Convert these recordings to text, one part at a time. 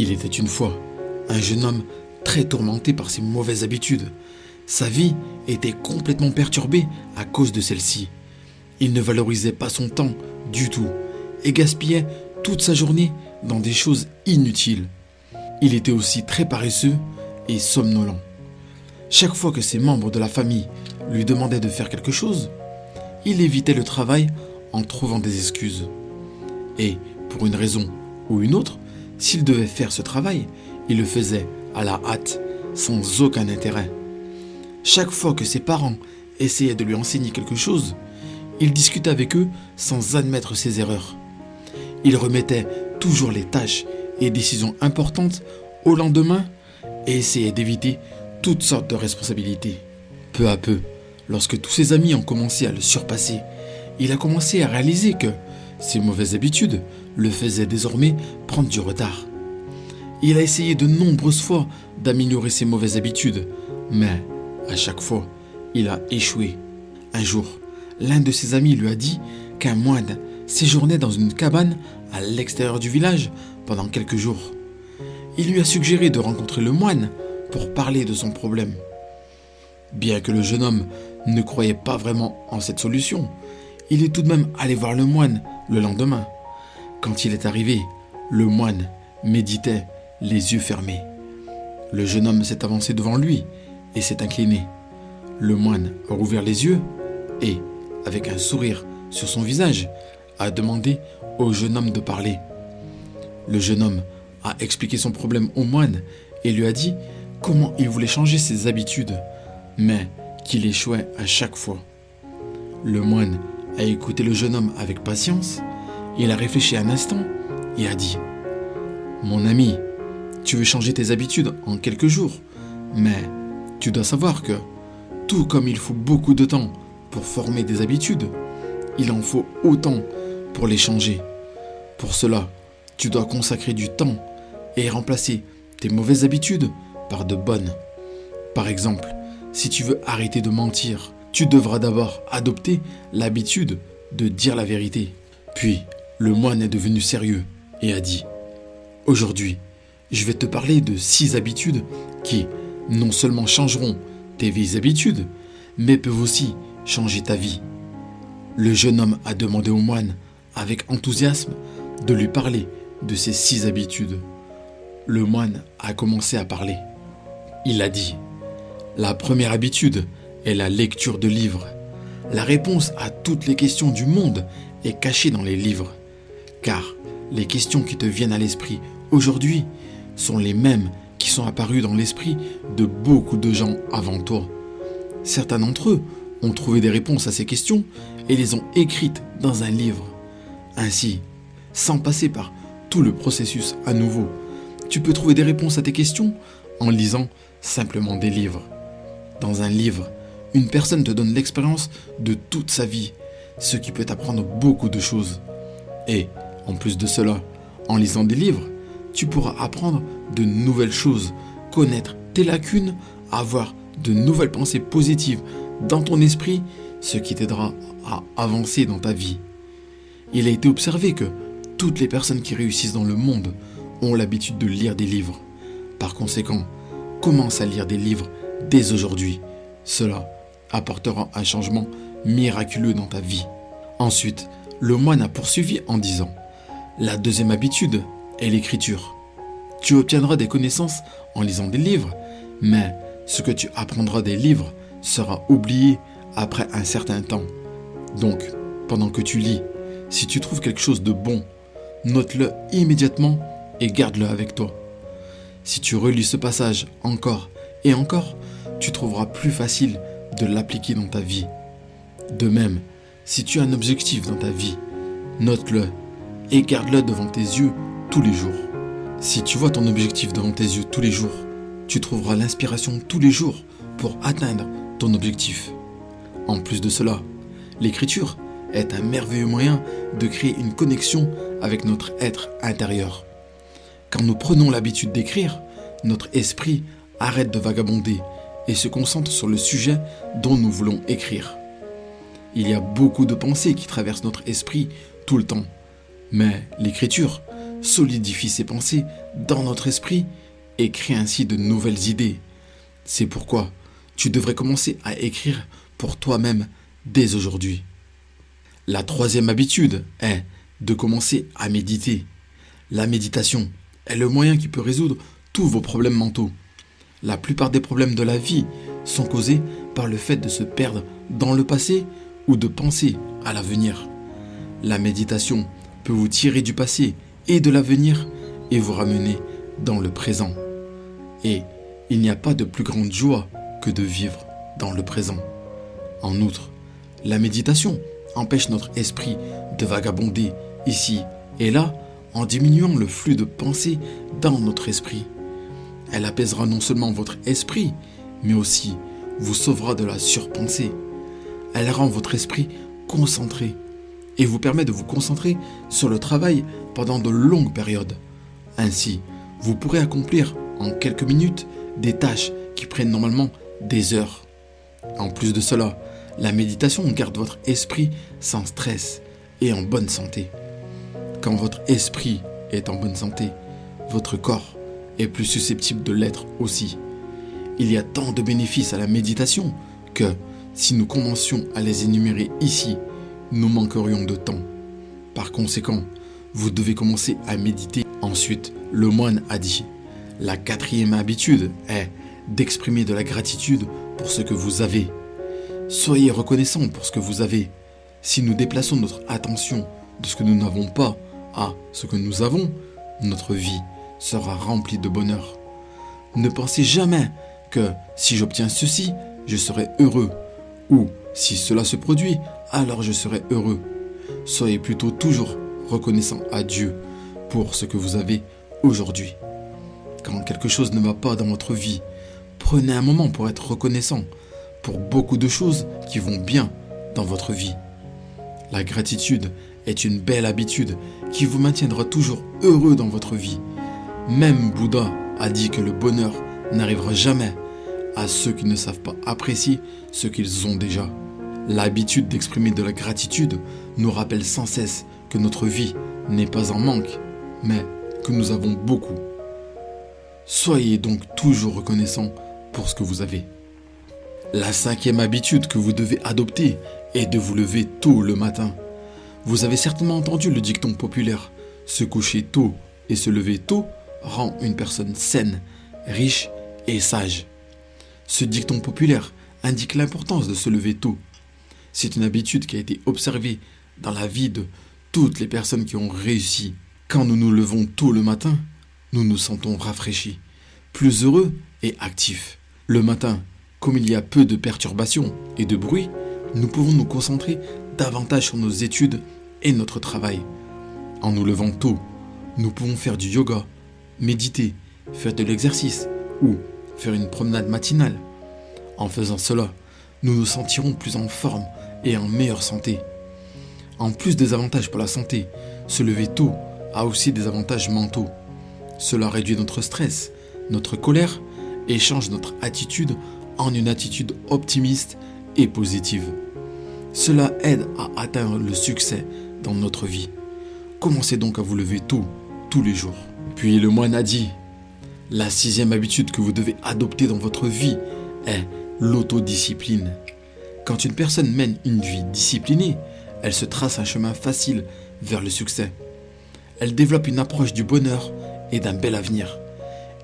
Il était une fois un jeune homme très tourmenté par ses mauvaises habitudes. Sa vie était complètement perturbée à cause de celle-ci. Il ne valorisait pas son temps du tout et gaspillait toute sa journée dans des choses inutiles. Il était aussi très paresseux et somnolent. Chaque fois que ses membres de la famille lui demandaient de faire quelque chose, il évitait le travail en trouvant des excuses. Et, pour une raison ou une autre, s'il devait faire ce travail, il le faisait à la hâte, sans aucun intérêt. Chaque fois que ses parents essayaient de lui enseigner quelque chose, il discutait avec eux sans admettre ses erreurs. Il remettait toujours les tâches et décisions importantes au lendemain et essayait d'éviter toutes sortes de responsabilités. Peu à peu, lorsque tous ses amis ont commencé à le surpasser, il a commencé à réaliser que ses mauvaises habitudes le faisaient désormais prendre du retard. Il a essayé de nombreuses fois d'améliorer ses mauvaises habitudes, mais à chaque fois, il a échoué. Un jour, l'un de ses amis lui a dit qu'un moine séjournait dans une cabane à l'extérieur du village pendant quelques jours. Il lui a suggéré de rencontrer le moine pour parler de son problème. Bien que le jeune homme ne croyait pas vraiment en cette solution, il est tout de même allé voir le moine le lendemain. Quand il est arrivé, le moine méditait les yeux fermés. Le jeune homme s'est avancé devant lui et s'est incliné. Le moine a rouvert les yeux et, avec un sourire sur son visage, a demandé au jeune homme de parler. Le jeune homme a expliqué son problème au moine et lui a dit comment il voulait changer ses habitudes, mais qu'il échouait à chaque fois. Le moine a écouté le jeune homme avec patience, il a réfléchi un instant et a dit « Mon ami, tu veux changer tes habitudes en quelques jours, mais tu dois savoir que, tout comme il faut beaucoup de temps pour former des habitudes, il en faut autant pour les changer. Pour cela, tu dois consacrer du temps et remplacer tes mauvaises habitudes par de bonnes. Par exemple, si tu veux arrêter de mentir, tu devras d'abord adopter l'habitude de dire la vérité. » Puis, le moine est devenu sérieux et a dit « Aujourd'hui, je vais te parler de 6 habitudes qui, non seulement changeront tes vieilles habitudes, mais peuvent aussi changer ta vie. » Le jeune homme a demandé au moine, avec enthousiasme, de lui parler de ces 6 habitudes. Le moine a commencé à parler. Il a dit « La première habitude est la lecture de livres. La réponse à toutes les questions du monde est cachée dans les livres. Car les questions qui te viennent à l'esprit aujourd'hui sont les mêmes qui sont apparues dans l'esprit de beaucoup de gens avant toi. Certains d'entre eux ont trouvé des réponses à ces questions et les ont écrites dans un livre. Ainsi, sans passer par tout le processus à nouveau, tu peux trouver des réponses à tes questions en lisant simplement des livres. Dans un livre, une personne te donne l'expérience de toute sa vie, ce qui peut t'apprendre beaucoup de choses. Et, en plus de cela, en lisant des livres, tu pourras apprendre de nouvelles choses, connaître tes lacunes, avoir de nouvelles pensées positives dans ton esprit, ce qui t'aidera à avancer dans ta vie. Il a été observé que toutes les personnes qui réussissent dans le monde ont l'habitude de lire des livres. Par conséquent, commence à lire des livres dès aujourd'hui. Cela apportera un changement miraculeux dans ta vie. Ensuite, le moine a poursuivi en disant « La deuxième habitude est l'écriture. Tu obtiendras des connaissances en lisant des livres, mais ce que tu apprendras des livres sera oublié après un certain temps. Donc, pendant que tu lis, si tu trouves quelque chose de bon, note-le immédiatement et garde-le avec toi. Si tu relis ce passage encore et encore, tu trouveras plus facile de l'appliquer dans ta vie. De même, si tu as un objectif dans ta vie, note-le et garde-le devant tes yeux tous les jours. Si tu vois ton objectif devant tes yeux tous les jours, tu trouveras l'inspiration tous les jours pour atteindre ton objectif. En plus de cela, l'écriture est un merveilleux moyen de créer une connexion avec notre être intérieur. Quand nous prenons l'habitude d'écrire, notre esprit arrête de vagabonder et se concentre sur le sujet dont nous voulons écrire. Il y a beaucoup de pensées qui traversent notre esprit tout le temps, mais l'écriture solidifie ses pensées dans notre esprit et crée ainsi de nouvelles idées. C'est pourquoi tu devrais commencer à écrire pour toi-même dès aujourd'hui. La troisième habitude est de commencer à méditer. La méditation est le moyen qui peut résoudre tous vos problèmes mentaux. La plupart des problèmes de la vie sont causés par le fait de se perdre dans le passé ou de penser à l'avenir. La méditation peut vous tirer du passé et de l'avenir et vous ramener dans le présent. Et il n'y a pas de plus grande joie que de vivre dans le présent. En outre, la méditation empêche notre esprit de vagabonder ici et là en diminuant le flux de pensées dans notre esprit. Elle apaisera non seulement votre esprit, mais aussi vous sauvera de la surpensée. Elle rend votre esprit concentré et vous permet de vous concentrer sur le travail pendant de longues périodes. Ainsi, vous pourrez accomplir en quelques minutes des tâches qui prennent normalement des heures. En plus de cela, la méditation garde votre esprit sans stress et en bonne santé. Quand votre esprit est en bonne santé, votre corps est plus susceptible de l'être aussi. Il y a tant de bénéfices à la méditation que, si nous commencions à les énumérer ici, nous manquerions de temps. Par conséquent, vous devez commencer à méditer. Ensuite, le moine a dit, la quatrième habitude est d'exprimer de la gratitude pour ce que vous avez. Soyez reconnaissant pour ce que vous avez. Si nous déplaçons notre attention de ce que nous n'avons pas à ce que nous avons, notre vie sera remplie de bonheur. Ne pensez jamais que si j'obtiens ceci, je serai heureux, ou si cela se produit, alors je serai heureux. Soyez plutôt toujours reconnaissant à Dieu pour ce que vous avez aujourd'hui. Quand quelque chose ne va pas dans votre vie, prenez un moment pour être reconnaissant pour beaucoup de choses qui vont bien dans votre vie. La gratitude est une belle habitude qui vous maintiendra toujours heureux dans votre vie. Même Bouddha a dit que le bonheur n'arrivera jamais à ceux qui ne savent pas apprécier ce qu'ils ont déjà. L'habitude d'exprimer de la gratitude nous rappelle sans cesse que notre vie n'est pas en manque, mais que nous avons beaucoup. Soyez donc toujours reconnaissant pour ce que vous avez. La cinquième habitude que vous devez adopter est de vous lever tôt le matin. Vous avez certainement entendu le dicton populaire « Se coucher tôt et se lever tôt rend une personne saine, riche et sage ». Ce dicton populaire indique l'importance de se lever tôt. C'est une habitude qui a été observée dans la vie de toutes les personnes qui ont réussi. Quand nous nous levons tôt le matin, nous nous sentons rafraîchis, plus heureux et actifs. Le matin, comme il y a peu de perturbations et de bruit, nous pouvons nous concentrer davantage sur nos études et notre travail. En nous levant tôt, nous pouvons faire du yoga, méditer, faire de l'exercice ou faire une promenade matinale. En faisant cela, nous nous sentirons plus en forme et en meilleure santé. En plus des avantages pour la santé, se lever tôt a aussi des avantages mentaux. Cela réduit notre stress, notre colère et change notre attitude en une attitude optimiste et positive. Cela aide à atteindre le succès dans notre vie. Commencez donc à vous lever tôt, tous les jours. Puis le moine a dit, la sixième habitude que vous devez adopter dans votre vie est l'autodiscipline. Quand une personne mène une vie disciplinée, elle se trace un chemin facile vers le succès. Elle développe une approche du bonheur et d'un bel avenir.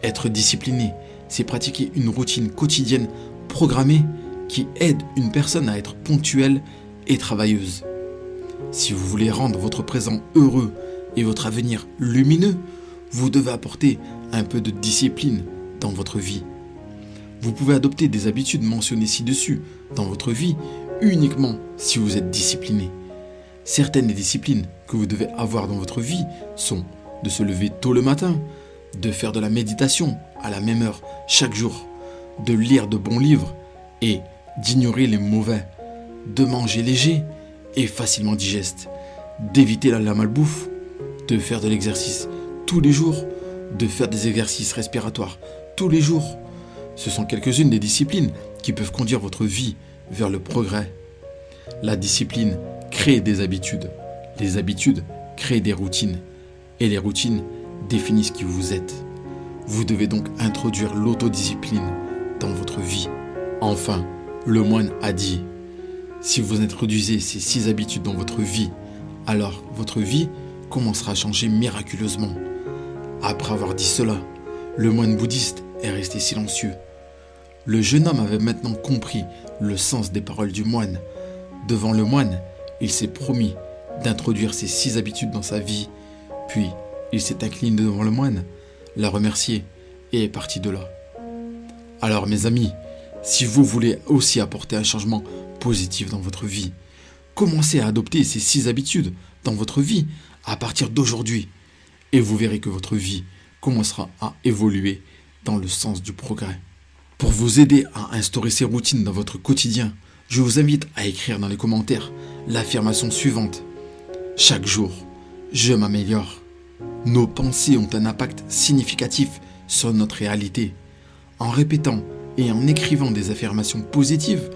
Être discipliné, c'est pratiquer une routine quotidienne programmée qui aide une personne à être ponctuelle et travailleuse. Si vous voulez rendre votre présent heureux et votre avenir lumineux, vous devez apporter un peu de discipline dans votre vie. Vous pouvez adopter des habitudes mentionnées ci-dessus dans votre vie uniquement si vous êtes discipliné. Certaines des disciplines que vous devez avoir dans votre vie sont de se lever tôt le matin, de faire de la méditation à la même heure chaque jour, de lire de bons livres et d'ignorer les mauvais, de manger léger et facilement digeste, d'éviter la malbouffe, de faire de l'exercice tous les jours, de faire des exercices respiratoires tous les jours. Ce sont quelques-unes des disciplines qui peuvent conduire votre vie vers le progrès. La discipline crée des habitudes. Les habitudes créent des routines. et les routines définissent qui vous êtes. Vous devez donc introduire l'autodiscipline dans votre vie. Enfin, le moine a dit, si vous introduisez ces 6 habitudes dans votre vie, alors votre vie commencera à changer miraculeusement. Après avoir dit cela, le moine bouddhiste est resté silencieux. Le jeune homme avait maintenant compris le sens des paroles du moine. Devant le moine, il s'est promis d'introduire ces 6 habitudes dans sa vie. Puis, il s'est incliné devant le moine, l'a remercié et est parti de là. Alors mes amis, si vous voulez aussi apporter un changement positif dans votre vie, commencez à adopter ces 6 habitudes dans votre vie à partir d'aujourd'hui. Et vous verrez que votre vie commencera à évoluer dans le sens du progrès. Pour vous aider à instaurer ces routines dans votre quotidien, je vous invite à écrire dans les commentaires l'affirmation suivante. Chaque jour, je m'améliore. Nos pensées ont un impact significatif sur notre réalité. En répétant et en écrivant des affirmations positives,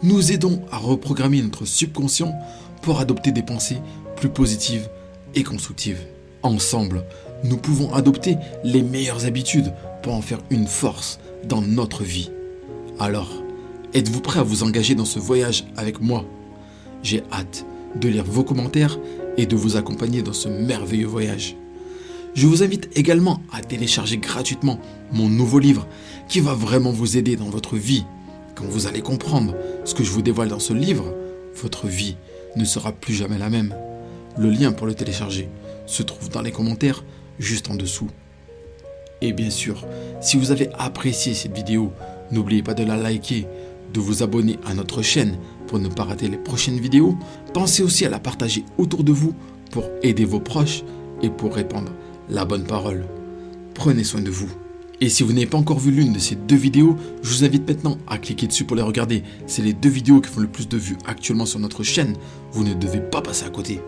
nous aidons à reprogrammer notre subconscient pour adopter des pensées plus positives et constructives. Ensemble, nous pouvons adopter les meilleures habitudes pour en faire une force dans notre vie. Alors, êtes-vous prêt à vous engager dans ce voyage avec moi? J'ai hâte de lire vos commentaires et de vous accompagner dans ce merveilleux voyage. Je vous invite également à télécharger gratuitement mon nouveau livre qui va vraiment vous aider dans votre vie. Quand vous allez comprendre ce que je vous dévoile dans ce livre, votre vie ne sera plus jamais la même. Le lien pour le télécharger se trouve dans les commentaires juste en dessous. Et bien sûr, si vous avez apprécié cette vidéo, n'oubliez pas de la liker, de vous abonner à notre chaîne pour ne pas rater les prochaines vidéos. Pensez aussi à la partager autour de vous pour aider vos proches et pour répandre la bonne parole. Prenez soin de vous. Et si vous n'avez pas encore vu l'une de ces 2 vidéos, je vous invite maintenant à cliquer dessus pour les regarder. C'est les 2 vidéos qui font le plus de vues actuellement sur notre chaîne. Vous ne devez pas passer à côté.